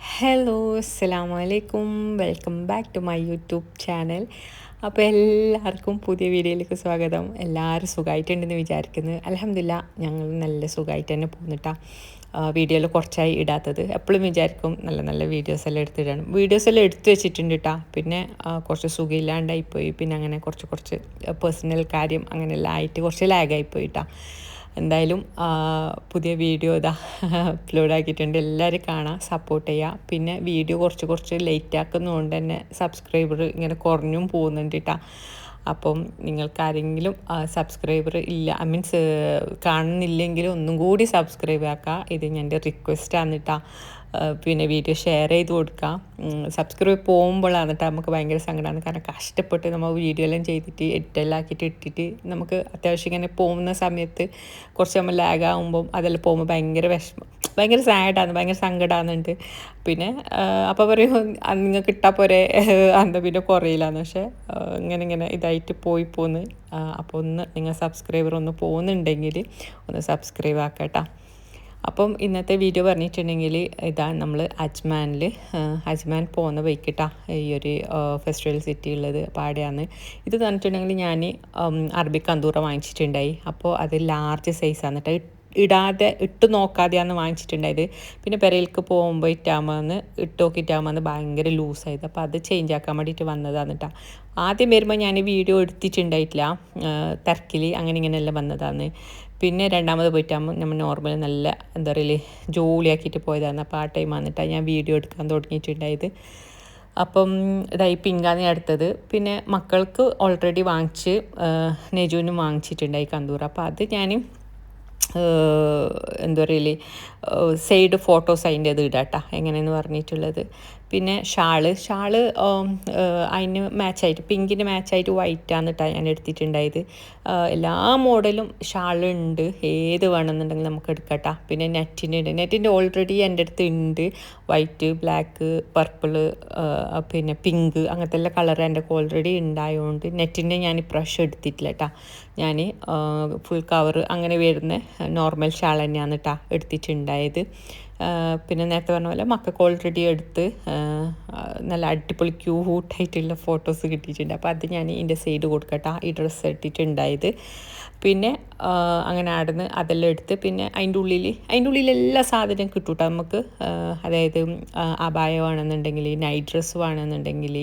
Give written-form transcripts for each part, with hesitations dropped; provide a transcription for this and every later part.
Hello അസ്സലാമു അലൈക്കും welcome back to my YouTube channel. അപ്പോൾ എല്ലാവർക്കും പുതിയ വീഡിയോയിലേക്ക് സ്വാഗതം. എല്ലാവരും സുഖമായിട്ടുണ്ടെന്ന് വിചാരിക്കുന്നു. അൽഹംദുലില്ലാ ഞങ്ങൾ നല്ല സുഖമായിട്ട് തന്നെ പോകുന്നിട്ടാ. വീഡിയോയിൽ കുറച്ചായി ഇടാത്തത്. എപ്പോഴും വിചാരിക്കും നല്ല നല്ല വീഡിയോസ് എല്ലാം എടുത്തിടണം. വീഡിയോസ് എല്ലാം എടുത്തു വെച്ചിട്ടുണ്ട് കേട്ടോ. പിന്നെ കുറച്ച് സുഖമില്ലാണ്ടായിപ്പോയി. പിന്നെ അങ്ങനെ കുറച്ച് പേഴ്സണൽ കാര്യം അങ്ങനെയെല്ലാം ആയിട്ട് കുറച്ച് ലാഗായിപ്പോയി കേട്ടോ. എന്തായാലും പുതിയ വീഡിയോ ഇതാ അപ്ലോഡ് ആക്കിയിട്ടുണ്ട്. എല്ലാവരും കാണാം, സപ്പോർട്ട് ചെയ്യുക. പിന്നെ വീഡിയോ കുറച്ച് ലേറ്റ് ആക്കുന്നതുകൊണ്ട് തന്നെ സബ്സ്ക്രൈബർ ഇങ്ങനെ കുറഞ്ഞും പോകുന്നുണ്ട് കേട്ടോ. അപ്പം നിങ്ങൾക്കാരെങ്കിലും സബ്സ്ക്രൈബർ ഇല്ല മീൻസ് കാണുന്നില്ലെങ്കിലും ഒന്നും കൂടി സബ്സ്ക്രൈബ് ആക്കുക. ഇത് എൻ്റെ റിക്വസ്റ്റാണ് കേട്ടോ. പിന്നെ വീഡിയോ ഷെയർ ചെയ്ത് കൊടുക്കുക. സബ്സ്ക്രൈബ് പോകുമ്പോഴാണ് കേട്ടോ നമുക്ക് ഭയങ്കര സങ്കടമാണ്. കാരണം കഷ്ടപ്പെട്ട് നമ്മൾ വീഡിയോ എല്ലാം ചെയ്തിട്ട് എഡിറ്റെല്ലാം ആക്കിയിട്ട് ഇട്ടിട്ട് നമുക്ക് അത്യാവശ്യം ഇങ്ങനെ പോകുന്ന സമയത്ത് കുറച്ച് നമ്മൾ ലാഗാകുമ്പം അതെല്ലാം പോകുമ്പോൾ ഭയങ്കര വിഷമം, ഭയങ്കര സാഡാണ്, ഭയങ്കര സങ്കടമാകുന്നുണ്ട്. പിന്നെ അപ്പോൾ പറയും നിങ്ങൾക്ക് ഇട്ടാൽ പോരെ അന്ന് പിന്നെ കുറയില്ലാന്ന്. പക്ഷേ ഇങ്ങനെ ഇതായിട്ട് പോന്ന്. അപ്പോൾ ഒന്ന് നിങ്ങൾ സബ്സ്ക്രൈബർ ഒന്ന് പോകുന്നുണ്ടെങ്കിൽ ഒന്ന് സബ്സ്ക്രൈബ് ആക്കട്ടോ. അപ്പം ഇന്നത്തെ വീഡിയോ പറഞ്ഞിട്ടുണ്ടെങ്കിൽ ഇതാണ് നമ്മൾ അജ്മാൻ പോകുന്ന വൈക്കിട്ടാ ഈ ഒരു ഫെസ്റ്റിവൽ സിറ്റി ഉള്ളത്. അപ്പോൾ അവിടെയാണ് ഇത് പറഞ്ഞിട്ടുണ്ടെങ്കിൽ ഞാൻ അറബിക് അന്തൂറ വാങ്ങിച്ചിട്ടുണ്ടായി. അപ്പോൾ അത് ലാർജ് സൈസാണ് കേട്ടോ. ഇട്ട് നോക്കാതെയാണ് വാങ്ങിച്ചിട്ടുണ്ടായത്. പിന്നെ പെരയിലേക്ക് പോകുമ്പോൾ ഇട്ട് നോക്കിയിട്ടാകുമ്പോൾ ഭയങ്കര ലൂസായത്. അപ്പോൾ അത് ചേഞ്ച് ആക്കാൻ വേണ്ടിയിട്ട് വന്നതാണ് കേട്ടോ. ആദ്യം വരുമ്പോൾ ഞാൻ വീഡിയോ എടുത്തിട്ടുണ്ടായിട്ടില്ല, തിരക്കിൽ അങ്ങനെ ഇങ്ങനെയെല്ലാം വന്നതാണ്. പിന്നെ രണ്ടാമത് പോയിട്ടാകുമ്പോൾ നമ്മൾ നോർമൽ നല്ല എന്താ പറയല് ജോലിയാക്കിയിട്ട് പോയതാണ്. അപ്പോൾ ആ ടൈം വന്നിട്ടാണ് ഞാൻ വീഡിയോ എടുക്കാൻ തുടങ്ങിയിട്ടുണ്ടായത്. അപ്പം ഇതായി പിങ്കാണ് അടുത്തത്. പിന്നെ മക്കൾക്ക് ഓൾറെഡി വാങ്ങിച്ച് നെജുവിനും വാങ്ങിച്ചിട്ടുണ്ടായി കന്തൂർ. അപ്പോൾ അത് ഞാൻ എന്താ പറയല് സൈഡ് ഫോട്ടോസ് അതിൻ്റെ അത് ഇടാട്ടോ എങ്ങനെയെന്ന് പറഞ്ഞിട്ടുള്ളത്. പിന്നെ ഷാള് അതിന് മാച്ചായിട്ട് പിങ്കിന് മാച്ചായിട്ട് വൈറ്റാണ് കേട്ടോ ഞാൻ എടുത്തിട്ടുണ്ടായത്. എല്ലാ മോഡലും ഷാളുണ്ട്, ഏത് വേണമെന്നുണ്ടെങ്കിൽ നമുക്ക് എടുക്കട്ടോ. പിന്നെ നെറ്റിൻ്റെ ഓൾറെഡി എൻ്റെ അടുത്ത് ഉണ്ട്. വൈറ്റ്, ബ്ലാക്ക്, പർപ്പിള്, പിന്നെ പിങ്ക് അങ്ങനത്തെ എല്ലാ കളർ എൻ്റെ ഓൾറെഡി ഉണ്ടായതുകൊണ്ട് നെറ്റിൻ്റെ ഞാൻ ഇപ്രാവശ്യം എടുത്തിട്ടില്ല കേട്ടോ. ഞാൻ ഫുൾ കവർ അങ്ങനെ വരുന്ന നോർമൽ ഷാൾ തന്നെയാണ് കേട്ടോ എടുത്തിട്ടുണ്ടായത്. പിന്നെ നേരത്തെ പറഞ്ഞ പോലെ മക്കൾക്ക് ഓൾറെഡി എടുത്ത് നല്ല അടിപൊളി ക്യൂട്ടായിട്ടുള്ള ഫോട്ടോസ് കിട്ടിയിട്ടുണ്ട്. അപ്പോൾ അത് ഞാൻ ഇതിൻ്റെ സൈഡ് കൊടുക്കട്ടെ ഈ ഡ്രസ്സ് ഇട്ടിട്ടുണ്ടായത്. പിന്നെ അങ്ങനെ ആടുന്ന് അതെല്ലാം എടുത്ത് പിന്നെ അതിൻ്റെ ഉള്ളിൽ എല്ലാ സാധനവും കിട്ടും കേട്ടോ നമുക്ക്. അതായത് അബായ വേണമെന്നുണ്ടെങ്കിൽ, നൈറ്റ് ഡ്രസ്സ് വേണമെന്നുണ്ടെങ്കിൽ,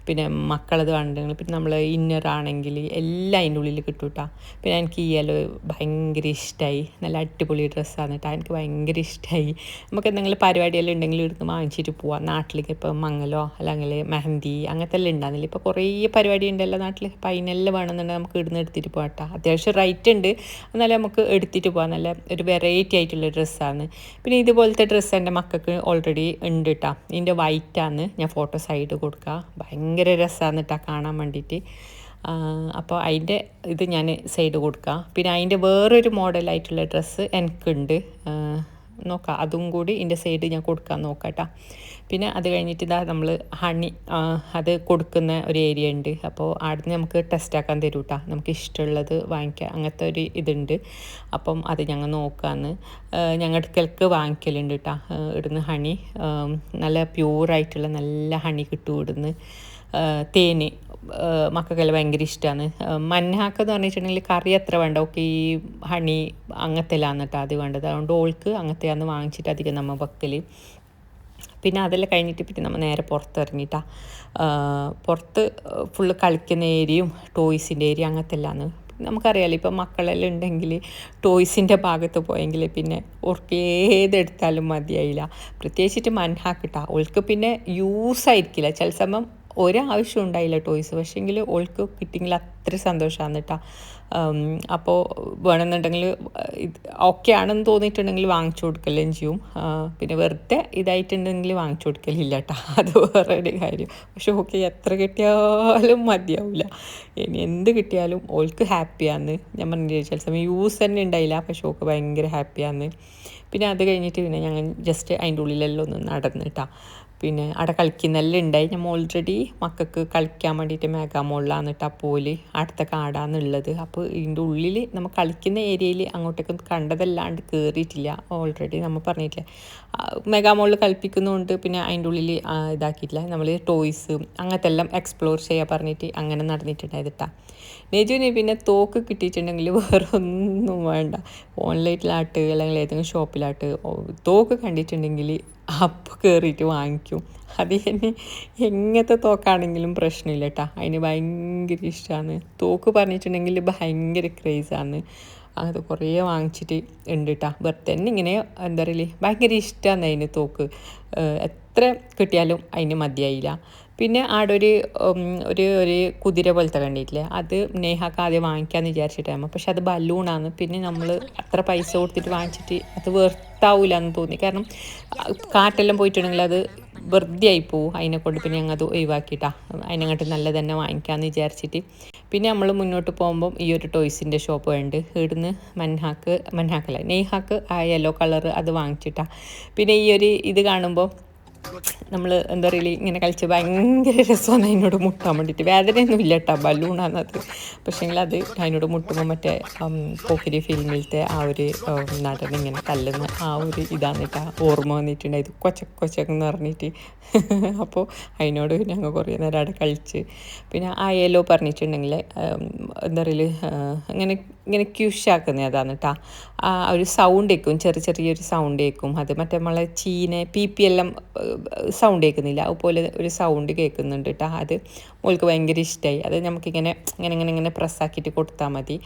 പിന്നെ മക്കളത് വേണമെന്നുണ്ടെങ്കിൽ, പിന്നെ നമ്മൾ ഇന്നർ ആണെങ്കിൽ എല്ലാം അതിൻ്റെ ഉള്ളിൽ കിട്ടും കേട്ടോ. പിന്നെ എനിക്ക് ഈ ഭയങ്കര ഇഷ്ടമായി. നല്ല അടിപൊളി ഡ്രസ്സാണ് കേട്ടോ, എനിക്ക് ഭയങ്കര ഇഷ്ടമായി. നമുക്ക് എന്തെങ്കിലും പരിപാടിയെല്ലാം ഉണ്ടെങ്കിൽ ഇവിടുന്ന് വാങ്ങിച്ചിട്ട് പോവാം. നാട്ടിലേക്ക് ഇപ്പോൾ മംഗലോ അല്ലെങ്കിൽ മെഹന്തി അങ്ങനത്തെ എല്ലാം ഉണ്ടാകുന്നില്ല. ഇപ്പോൾ കുറേ പരിപാടി ഉണ്ടല്ലോ നാട്ടിൽ. അപ്പോൾ അതിനെല്ലാം വേണമെന്നുണ്ടെങ്കിൽ നമുക്ക് ഇവിടുന്ന് എടുത്തിട്ട് പോകാം കേട്ടോ. അത്യാവശ്യം റേറ്റ് ഉണ്ട്, എന്നാലും നമുക്ക് എടുത്തിട്ട് പോകാം. നല്ല ഒരു വെറൈറ്റി ആയിട്ടുള്ള ഡ്രസ്സാണ്. പിന്നെ ഇതുപോലത്തെ ഡ്രസ്സ് എൻ്റെ മക്കൾക്ക് ഓൾറെഡി ഉണ്ട് കേട്ടോ. ഇതിൻ്റെ വൈറ്റാണ്, ഞാൻ ഫോട്ടോ സൈഡ് കൊടുക്കുക. ഭയങ്കര രസമാണ് കേട്ടോ കാണാൻ വേണ്ടിയിട്ട്. അപ്പോൾ അതിൻ്റെ ഇത് ഞാൻ സൈഡ് കൊടുക്കുക. പിന്നെ അതിൻ്റെ വേറൊരു മോഡലായിട്ടുള്ള ഡ്രസ്സ് എനിക്കുണ്ട്, നോക്കാം. അതും കൂടി ഇതിൻ്റെ സൈഡ് ഞാൻ കൊടുക്കാൻ നോക്കാം കേട്ടോ. പിന്നെ അത് കഴിഞ്ഞിട്ട് ഇതാ നമ്മൾ ഹണി അത് കൊടുക്കുന്ന ഒരു ഏരിയ ഉണ്ട്. അപ്പോൾ അവിടുന്ന് നമുക്ക് ടെസ്റ്റ് ആക്കാൻ തരും കേട്ടോ. നമുക്ക് ഇഷ്ടമുള്ളത് വാങ്ങിക്കാം, അങ്ങനത്തെ ഒരു ഇതുണ്ട്. അപ്പം അത് ഞങ്ങൾ നോക്കാമെന്ന് ഞങ്ങൾ ഇടയ്ക്കിടയ്ക്ക് വാങ്ങിക്കലുണ്ട് കേട്ടോ. ഇവിടുന്ന് ഹണി നല്ല പ്യൂറായിട്ടുള്ള നല്ല ഹണി കിട്ടും ഇവിടുന്ന്. തേന് മക്കൾക്കെല്ലാം ഭയങ്കര ഇഷ്ടമാണ്. മന്നാക്കെന്ന് പറഞ്ഞിട്ടുണ്ടെങ്കിൽ കറി എത്ര വേണ്ട, ഓക്കെ ഈ ഹണി അങ്ങനത്തെ എല്ലാം കേട്ടോ അത് വേണ്ടത്. അതുകൊണ്ട് ഓൾക്ക് അങ്ങനത്തെയാണ് വാങ്ങിച്ചിട്ട് അധികം നമ്മൾ വെക്കൽ. പിന്നെ അതെല്ലാം കഴിഞ്ഞിട്ട് പിന്നെ നമ്മൾ നേരെ പുറത്തിറങ്ങിയിട്ടാ. പുറത്ത് ഫുള്ള് കളിക്കുന്ന ഏരിയയും ടോയ്സിൻ്റെ ഏരിയ അങ്ങനത്തെ എല്ലാമാണ്. നമുക്കറിയാമല്ലോ ഇപ്പം മക്കളെല്ലാം ഉണ്ടെങ്കിൽ ടോയ്സിൻ്റെ ഭാഗത്ത് പോയെങ്കിൽ പിന്നെ ഓർക്ക് ഏതെടുത്താലും മതിയായില്ല. പ്രത്യേകിച്ചിട്ട് മൻഹാക്കിട്ടാ ഓൾക്ക് പിന്നെ യൂസ് ആയിരിക്കില്ല ചില സമയം. ഒരാവശ്യം ഉണ്ടായില്ല ടോയ്സ്, പക്ഷേങ്കിൽ ഓൾക്ക് കിട്ടിയെങ്കിൽ അത്ര സന്തോഷമാണ് കേട്ടോ. അപ്പോൾ വേണമെന്നുണ്ടെങ്കിൽ ഓക്കെ ആണെന്ന് തോന്നിയിട്ടുണ്ടെങ്കിൽ വാങ്ങിച്ചു കൊടുക്കലും ചെയ്യും. പിന്നെ വെറുതെ ഇതായിട്ടുണ്ടെങ്കിൽ വാങ്ങിച്ചു കൊടുക്കലില്ല കേട്ടോ, അത് വേറൊരു കാര്യം. പക്ഷെ ഓക്കെ എത്ര കിട്ടിയാലും മതിയാവില്ല. ഇനി എന്ത് കിട്ടിയാലും ഓൾക്ക് ഹാപ്പിയാന്ന്. ഞാൻ പറഞ്ഞില്ല ചില സമയം യൂസ് തന്നെ ഉണ്ടായില്ല, പക്ഷെ ഓൾക്ക് ഭയങ്കര ഹാപ്പിയാന്ന്. പിന്നെ അത് കഴിഞ്ഞിട്ട് പിന്നെ ഞങ്ങൾ ജസ്റ്റ് അതിൻ്റെ ഉള്ളിലെല്ലാം ഒന്ന് നടന്നിട്ടാ. പിന്നെ അവിടെ കളിക്കുന്നെല്ലാം ഉണ്ടായി. നമ്മൾ ഓൾറെഡി മക്കൾക്ക് കളിക്കാൻ വേണ്ടിയിട്ട് മെഗാ മോളിലാണ് കേട്ടോ പോല്, അടുത്ത കാടാന്നുള്ളത്. അപ്പോൾ ഇതിൻ്റെ ഉള്ളിൽ നമ്മൾ കളിക്കുന്ന ഏരിയയിൽ അങ്ങോട്ടേക്ക് കണ്ടതല്ലാണ്ട് കയറിയിട്ടില്ല. ഓൾറെഡി നമ്മൾ പറഞ്ഞിട്ടില്ല, മെഗാ മോളിൽ കളിപ്പിക്കുന്നുണ്ട്. പിന്നെ അതിൻ്റെ ഉള്ളിൽ ഇതാക്കിയിട്ടില്ല. നമ്മൾ ടോയ്സ് അങ്ങനത്തെ എല്ലാം എക്സ്പ്ലോർ ചെയ്യാൻ പറഞ്ഞിട്ട് അങ്ങനെ നടന്നിട്ടുണ്ടായത് കേട്ടോ. നെജുവിന് പിന്നെ തോക്ക് കിട്ടിയിട്ടുണ്ടെങ്കിൽ വേറെ ഒന്നും വേണ്ട, ഓൺലൈനിലാട്ട് അല്ലെങ്കിൽ ഏതെങ്കിലും ഷോപ്പിലാട്ട് തോക്ക് കണ്ടിട്ടുണ്ടെങ്കിൽ അപ്പോൾ കയറിയിട്ട് വാങ്ങിക്കും. അത് തന്നെ എങ്ങനത്തെ തോക്കാണെങ്കിലും പ്രശ്നമില്ല കേട്ടോ. അതിന് ഭയങ്കര ഇഷ്ടമാണ്. തോക്ക് പറഞ്ഞിട്ടുണ്ടെങ്കിൽ ഭയങ്കര ക്രേസാണ്. അത് കുറേ വാങ്ങിച്ചിട്ട് ഉണ്ട് കേട്ടോ. ബർത്ത്ഡേ ഇങ്ങനെ എന്താ പറയുക, ഭയങ്കര ഇഷ്ടമാണ് അതിന് തോക്ക്. എത്ര കിട്ടിയാലും അതിന് മതിയായില്ല. പിന്നെ ആടെ ഒരു കുതിര പോലത്തെ കണ്ടിട്ടില്ലേ, അത് നേഹാക്ക് ആദ്യം വാങ്ങിക്കാമെന്ന് വിചാരിച്ചിട്ടായിരുന്നു. പക്ഷെ അത് ബലൂണാണ്. പിന്നെ നമ്മൾ അത്ര പൈസ കൊടുത്തിട്ട് വാങ്ങിച്ചിട്ട് അത് വെർത്താവില്ല എന്ന് തോന്നി. കാരണം കാറ്റെല്ലാം പോയിട്ടുണ്ടെങ്കിൽ അത് വെറുതെ ആയി പോവും. അതിനെക്കൊണ്ട് പിന്നെ ഞങ്ങൾ അത് ഒഴിവാക്കിയിട്ടാണ്. അതിനങ്ങോട്ട് നല്ല തന്നെ വാങ്ങിക്കാമെന്ന് വിചാരിച്ചിട്ട് പിന്നെ നമ്മൾ മുന്നോട്ട് പോകുമ്പം ഈ ഒരു ടോയ്സിൻ്റെ ഷോപ്പ് ഉണ്ട്. ഇവിടുന്ന് മൻഹാക്കല്ല നെയ്ഹാക്ക് ആ യെല്ലോ കളർ അത് വാങ്ങിച്ചിട്ടാണ്. പിന്നെ ഈ ഒരു ഇത് കാണുമ്പോൾ നമ്മൾ എന്താ പറയുക, ഇങ്ങനെ കളിച്ച് ഭയങ്കര രസമാണ് അതിനോട് മുട്ടാൻ വേണ്ടിയിട്ട്. വേദനയൊന്നും ഇല്ല കേട്ടോ, ബലൂണാണത്. പക്ഷേങ്കിൽ അത് അതിനോട് മുട്ടുമ്പോൾ മറ്റേ പോക്കിരി ഫിലിമിലത്തെ ആ ഒരു നടൻ ഇങ്ങനെ തല്ലുന്ന ആ ഒരു ഇതാണ് കേട്ടോ ഓർമ്മ വന്നിട്ടുണ്ടായത്, കൊച്ചക്കെന്ന് പറഞ്ഞിട്ട്. അപ്പോൾ അതിനോട് ഞങ്ങൾ കുറേ നേരം അവിടെ കളിച്ച്. പിന്നെ ആ യെല്ലോ പറഞ്ഞിട്ടുണ്ടെങ്കിൽ എന്താ പറയുക, ഇങ്ങനെ ക്യൂഷാക്കുന്നത് അതാണ് കേട്ടോ. ആ ഒരു സൗണ്ട് കേൾക്കും, ചെറിയൊരു സൗണ്ട് കേൾക്കും. അത് മറ്റേ നമ്മളെ ചീന പി എല്ലാം സൗണ്ട് കേൾക്കുന്നില്ല, അതുപോലെ ഒരു സൗണ്ട് കേൾക്കുന്നുണ്ട് കേട്ടോ. അത് മോൾക്ക് ഭയങ്കര ഇഷ്ടമായി. അത് നമുക്കിങ്ങനെ ഇങ്ങനെ പ്രസ്സാക്കിയിട്ട് കൊടുത്താൽ മതി,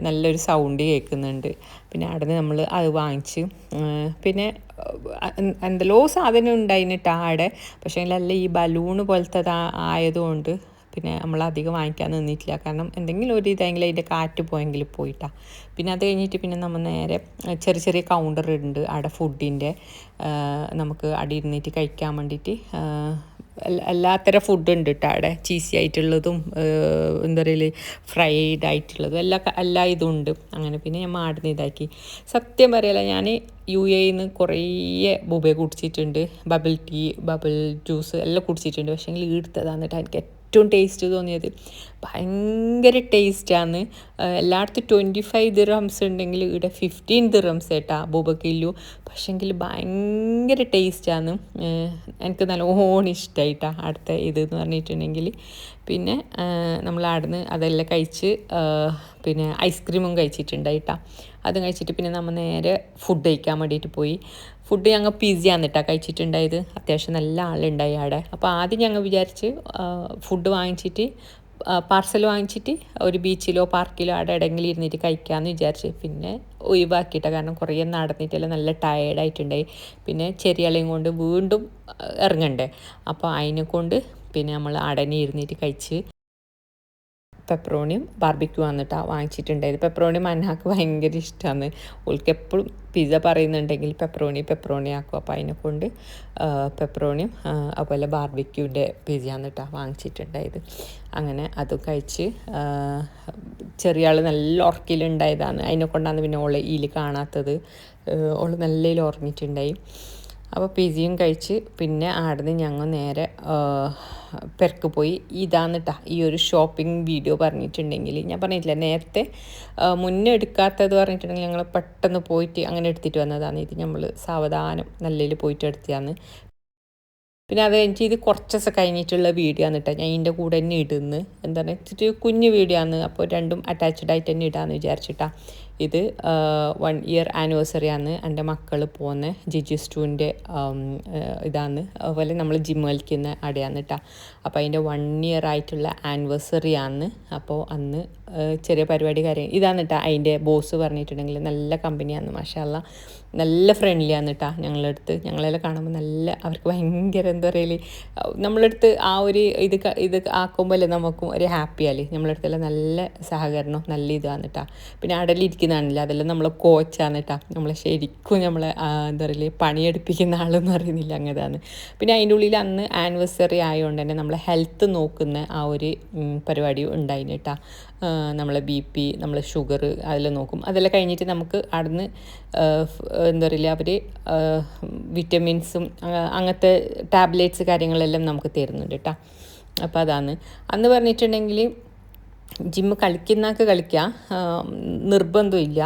നല്ലൊരു സൗണ്ട് കേൾക്കുന്നുണ്ട്. പിന്നെ അവിടെ നിന്ന് നമ്മൾ അത് വാങ്ങിച്ച്. പിന്നെ എന്തെല്ലോ സാധനം ഉണ്ടായിട്ടാ ആടെ. പക്ഷേ അല്ല ഈ ബലൂണ് പോലത്തെ ആയതുകൊണ്ട് പിന്നെ നമ്മൾ അധികം വാങ്ങിക്കാൻ നിന്നിട്ടില്ല. കാരണം എന്തെങ്കിലും ഒരു ഇതെങ്കിലും അതിൻ്റെ കാറ്റ് പോയെങ്കിൽ പോയിട്ടാ. പിന്നെ അത് കഴിഞ്ഞിട്ട് പിന്നെ നമ്മൾ നേരെ ചെറിയ കൗണ്ടർ ഉണ്ട് അവിടെ ഫുഡിൻ്റെ. നമുക്ക് അവിടെ ഇരുന്നിട്ട് കഴിക്കാൻ വേണ്ടിയിട്ട് എല്ലാത്തരം ഫുഡ് ഉണ്ട് കേട്ടോ അവിടെ. ചീസി ആയിട്ടുള്ളതും എന്താ പറയുക ഫ്രൈഡ് ആയിട്ടുള്ളതും എല്ലാ ഇതും ഉണ്ട്. അങ്ങനെ പിന്നെ ഞാൻ മാടുന്ന ഇതാക്കി. സത്യം പറയല, ഞാൻ UAE കുറേ ബുബെ കുടിച്ചിട്ടുണ്ട്, ബബിൾ ജ്യൂസ് എല്ലാം കുടിച്ചിട്ടുണ്ട്. പക്ഷേ എടുത്തതാണ് കേട്ടോ എനിക്ക് ഏറ്റവും ടേസ്റ്റ് തോന്നിയത്. ഭയങ്കര ടേസ്റ്റാണ്. എല്ലായിടത്തും 25 ദിർഹംസ് ഉണ്ടെങ്കിൽ ഇവിടെ 15 ദിർഹംസ് കേട്ടാ ബൂബക്കില്ലു. പക്ഷേങ്കിൽ ഭയങ്കര ടേസ്റ്റാണ്. എനിക്ക് നല്ലോണം ഇഷ്ടമായിട്ടാണ് അടുത്ത ഇതെന്ന് പറഞ്ഞിട്ടുണ്ടെങ്കിൽ. പിന്നെ നമ്മൾ അവിടുന്ന് അതെല്ലാം കഴിച്ച് പിന്നെ ഐസ്ക്രീമും കഴിച്ചിട്ടുണ്ടായിട്ടാ. അതും കഴിച്ചിട്ട് പിന്നെ നമ്മൾ നേരെ ഫുഡ് കഴിക്കാൻ വേണ്ടിയിട്ട് പോയി. ഫുഡ് ഞങ്ങൾ പിസയാണ് കേട്ടോ കഴിച്ചിട്ടുണ്ടായത്. അത്യാവശ്യം നല്ല ആളുണ്ടായി അവിടെ. അപ്പോൾ ആദ്യം ഞങ്ങൾ വിചാരിച്ച് ഫുഡ് വാങ്ങിച്ചിട്ട് പാർസൽ വാങ്ങിച്ചിട്ട് ഒരു ബീച്ചിലോ പാർക്കിലോ അവിടെ എവിടെയെങ്കിലും ഇരുന്നിട്ട് കഴിക്കാമെന്ന് വിചാരിച്ച്. പിന്നെ ഒഴിവാക്കിയിട്ടാണ്, കാരണം കുറേ നടന്നിട്ടെല്ലാം നല്ല ടയേർഡായിട്ടുണ്ടായി. പിന്നെ ചെറിയാളെയും കൊണ്ട് വീണ്ടും ഇറങ്ങണ്ടേ. അപ്പോൾ അതിനെ കൊണ്ട് പിന്നെ നമ്മൾ അടനെ ഇരുന്നിട്ട് കഴിച്ച്. പെപ്പറോണിയും ബാർബിക്യൂ വന്നിട്ടാണ് വാങ്ങിച്ചിട്ടുണ്ടായത്. പെപ്പറോണി മൻഹാക്ക് ഭയങ്കര ഇഷ്ടമാണ്. ഓൾക്ക് എപ്പോഴും പിസ്സ പറയുന്നുണ്ടെങ്കിൽ പെപ്പറോണി ആക്കും. അപ്പോൾ അതിനെ കൊണ്ട് പെപ്പറോണിയും അതുപോലെ ബാർബിക്യൂൻ്റെ പിസ്സ വന്നിട്ടാണ് വാങ്ങിച്ചിട്ടുണ്ടായത്. അങ്ങനെ അതും കഴിച്ച്. ചെറിയ ആൾ നല്ല ഉറക്കിലുണ്ടായതാണ്, അതിനെ കൊണ്ടാണ് പിന്നെ ഓളെ ഇതിൽ കാണാത്തത്. ഓൾ നല്ല ഉറങ്ങിയിട്ടുണ്ടായി. അപ്പോൾ പിസയും കഴിച്ച് പിന്നെ ആടുന്ന് ഞങ്ങൾ നേരെ പെരക്ക് പോയി. ഇതാണ് കേട്ടോ ഈ ഒരു ഷോപ്പിംഗ് വീഡിയോ പറഞ്ഞിട്ടുണ്ടെങ്കിൽ. ഞാൻ പറഞ്ഞിട്ടില്ല നേരത്തെ മുന്നേ എടുക്കാത്തത് പറഞ്ഞിട്ടുണ്ടെങ്കിൽ ഞങ്ങൾ പെട്ടെന്ന് പോയിട്ട് അങ്ങനെ എടുത്തിട്ട് വന്നതാണ്. ഇത് നമ്മൾ സാവധാനം നല്ലതിൽ പോയിട്ട് എടുത്തതാണ്. പിന്നെ അത് എനിക്ക് ഇത് കുറച്ച് ദിവസം കഴിഞ്ഞിട്ടുള്ള വീഡിയോ ആണ് കേട്ടോ. ഞാൻ ഇതിൻ്റെ കൂടെ തന്നെ ഇടുന്നു. എന്താണ് ഇച്ചിരി കുഞ്ഞ് വീഡിയോ ആണ്, അപ്പോൾ രണ്ടും അറ്റാച്ച്ഡ് ആയിട്ട് തന്നെ ഇടാമെന്ന് വിചാരിച്ചിട്ടാണ്. ഇത് 1 ഇയർ ആനിവേഴ്സറി ആണ് എൻ്റെ മക്കൾ പോകുന്ന ജിജുസ്റ്റൂൻ്റെ ഇതാണ്. അതുപോലെ നമ്മൾ ജിം കളിക്കുന്ന അവിടെയാണ് കേട്ടോ. അപ്പോൾ അതിൻ്റെ 1 ഇയർ ആയിട്ടുള്ള ആനിവേഴ്സറി ആണ്. അപ്പോൾ അന്ന് ചെറിയ പരിപാടി കാര്യം ഇതാണ് കേട്ടോ. അതിൻ്റെ ബോസ് പറഞ്ഞിട്ടുണ്ടെങ്കിൽ നല്ല കമ്പനിയാണ്, മാഷാഅല്ലാ നല്ല ഫ്രണ്ട്ലിയാണ് കേട്ടോ. ഞങ്ങളെല്ലാം കാണുമ്പോൾ നല്ല അവർക്ക് ഭയങ്കര എന്താ പറയല്, നമ്മളടുത്ത് ആ ഒരു ഇത് ആക്കുമ്പോൾ നമുക്കും ഒരു ഹാപ്പിയല്ലേ. നമ്മളടുത്തെല്ലാം നല്ല സഹകരണം നല്ല ഇതാണ് കേട്ടോ. പിന്നെ അടലിരിക്കുന്ന ഇരിക്കുന്നതാണില്ല, അതെല്ലാം നമ്മളെ കോച്ചാണ് കേട്ടോ. നമ്മളെ ശരിക്കും നമ്മളെ എന്താ പറയുക പണിയെടുപ്പിക്കുന്ന ആളെന്ന് പറയുന്നില്ല, അങ്ങനെയാണ്. പിന്നെ അതിൻ്റെ ഉള്ളിൽ അന്ന് ആനിവേഴ്സറി ആയതുകൊണ്ട് തന്നെ നമ്മളെ ഹെൽത്ത് നോക്കുന്ന ആ ഒരു പരിപാടി ഉണ്ടായിന് കേട്ടോ. നമ്മളെ BP, നമ്മളെ ഷുഗർ അതെല്ലാം നോക്കും. അതെല്ലാം കഴിഞ്ഞിട്ട് നമുക്ക് അവിടുന്ന് എന്താ പറയുക അവർ വിറ്റമിൻസും അങ്ങനത്തെ ടാബ്ലറ്റ്സ് കാര്യങ്ങളെല്ലാം നമുക്ക് തരുന്നുണ്ട് കേട്ടോ. അപ്പോൾ അതാണ് അന്ന് പറഞ്ഞിട്ടുണ്ടെങ്കിൽ ജിമ്മ് കളിക്കുന്നതൊക്കെ കളിക്കാം, നിർബന്ധമില്ല.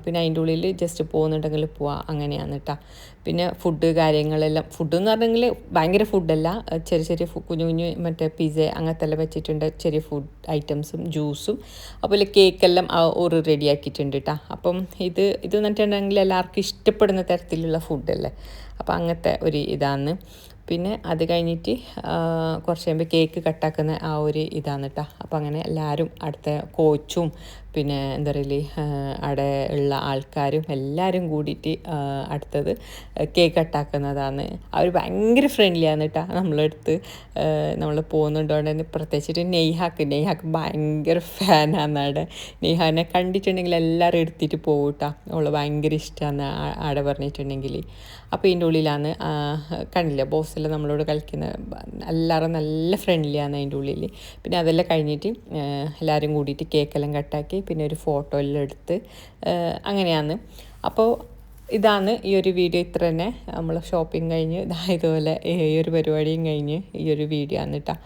പിന്നെ അതിൻ്റെ ഉള്ളിൽ ജസ്റ്റ് പോകുന്നുണ്ടെങ്കിൽ പോവാം, അങ്ങനെയാണ് കേട്ടോ. പിന്നെ ഫുഡ് കാര്യങ്ങളെല്ലാം, ഫുഡെന്ന് പറഞ്ഞെങ്കിൽ ഭയങ്കര ഫുഡല്ല, ചെറിയ ചെറിയ കുഞ്ഞു കുഞ്ഞു മറ്റേ പിസ്സ അങ്ങനത്തെ എല്ലാം വെച്ചിട്ടുണ്ട്, ചെറിയ ഫുഡ് ഐറ്റംസും ജ്യൂസും. അപ്പോൾ കേക്കെല്ലാം ഒരു റെഡിയാക്കിയിട്ടുണ്ട് കേട്ടോ. അപ്പം ഇത് എന്നിട്ടുണ്ടെങ്കിൽ എല്ലാവർക്കും ഇഷ്ടപ്പെടുന്ന തരത്തിലുള്ള ഫുഡല്ലേ, അപ്പോൾ അങ്ങനത്തെ ഒരു ഇതാണ്. പിന്നെ അത് കഴിഞ്ഞിട്ട് കുറച്ച് കഴിയുമ്പോൾ കേക്ക് കട്ടാക്കുന്ന ആ ഒരു ഇതാണ് കേട്ടോ. അപ്പോൾ അങ്ങനെ എല്ലാവരും അടുത്ത കോച്ചും പിന്നെ എന്താ പറയല് അവിടെ ഉള്ള ആൾക്കാരും എല്ലാവരും കൂടിയിട്ട് അടുത്തത് കേക്ക് കട്ടാക്കുന്നതാണ്. അവർ ഭയങ്കര ഫ്രണ്ട്ലിയാണ് കേട്ടോ നമ്മളെടുത്ത്. നമ്മൾ പോകുന്നുണ്ടോണ്ട് തന്നെ പ്രത്യേകിച്ചിട്ട് നെയ്ഹാക്ക് ഭയങ്കര ഫാനാണ് അവിടെ. നെയ്ഹാനെ കണ്ടിട്ടുണ്ടെങ്കിൽ എല്ലാവരും എടുത്തിട്ട് പോകും കേട്ടോ. അവൾ ഭയങ്കര ഇഷ്ടമാണ് അവിടെ പറഞ്ഞിട്ടുണ്ടെങ്കിൽ. അപ്പോൾ ഇതിൻ്റെ ഉള്ളിലാണ് കണ്ടില്ല ബോസെല്ലാം നമ്മളോട് കളിക്കുന്ന, എല്ലാവരും നല്ല ഫ്രണ്ട്ലിയാണ് അതിൻ്റെ ഉള്ളിൽ. പിന്നെ അതെല്ലാം കഴിഞ്ഞിട്ട് എല്ലാവരും കൂടിയിട്ട് കേക്കെല്ലാം കട്ടാക്കി പിന്നെ ഒരു ഫോട്ടോ എല്ലാം എടുത്ത് അങ്ങനെയാണ്. അപ്പോൾ ഇതാണ് ഈ ഒരു വീഡിയോ. ഇത്ര തന്നെ നമ്മൾ ഷോപ്പിംഗ് കഴിഞ്ഞ് ഇതുപോലെ ഈ ഒരു പരിപാടിയും കഴിഞ്ഞ് ഈ ഒരു വീഡിയോ ആണ് കേട്ടോ.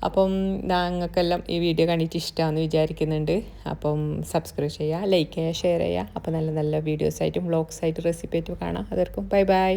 അപ്പം നിങ്ങൾക്കെല്ലാം ഈ വീഡിയോ കണ്ടിട്ട് ഇഷ്ടമാണെന്ന് വിചാരിക്കുന്നുണ്ട്. അപ്പം സബ്സ്ക്രൈബ് ചെയ്യുക, ലൈക്ക് ചെയ്യുക, ഷെയർ ചെയ്യുക. അപ്പോൾ നല്ല നല്ല വീഡിയോസായിട്ടും വ്ളോഗ്സായിട്ടും റെസിപ്പി ആയിട്ടും കാണാം. അതൊക്കെ ബൈ ബൈ.